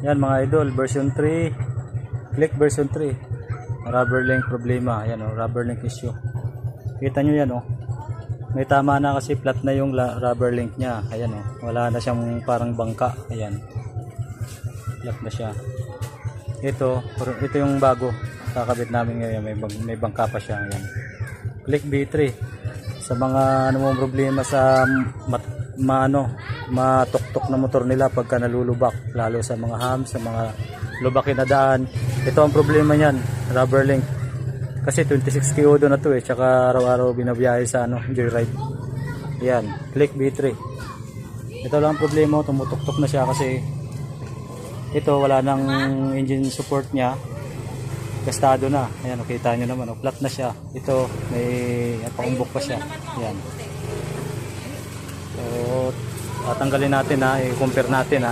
Yan mga idol, version 3. Click version 3. Rubber link problema. Ayan o, rubber link issue. Kita nyo yan o. May tama na kasi flat na yung rubber link nya. Ayan o, wala na siyang parang bangka. Ayan. Flat na siya. Ito yung bago. Kakabit namin ngayon. May bangka pa siya. Ayan. Click B3. Sa mga ano problema sa matuktok na motor nila pagka nalulubak, lalo sa mga hams, sa mga lubakin na daan. Ito ang problema niyan, rubber link. Kasi 26 kyodo na to tsaka araw-araw binabiyahe sa joyride. Yan, click B3. Ito lang ang problema, tumutuktok na siya kasi ito wala nang engine support niya. Gastado na. Ayan, kita nyo naman, flat na siya. Ito may paumbok pa siya. Yan. So, tatanggalin natin i-compare natin.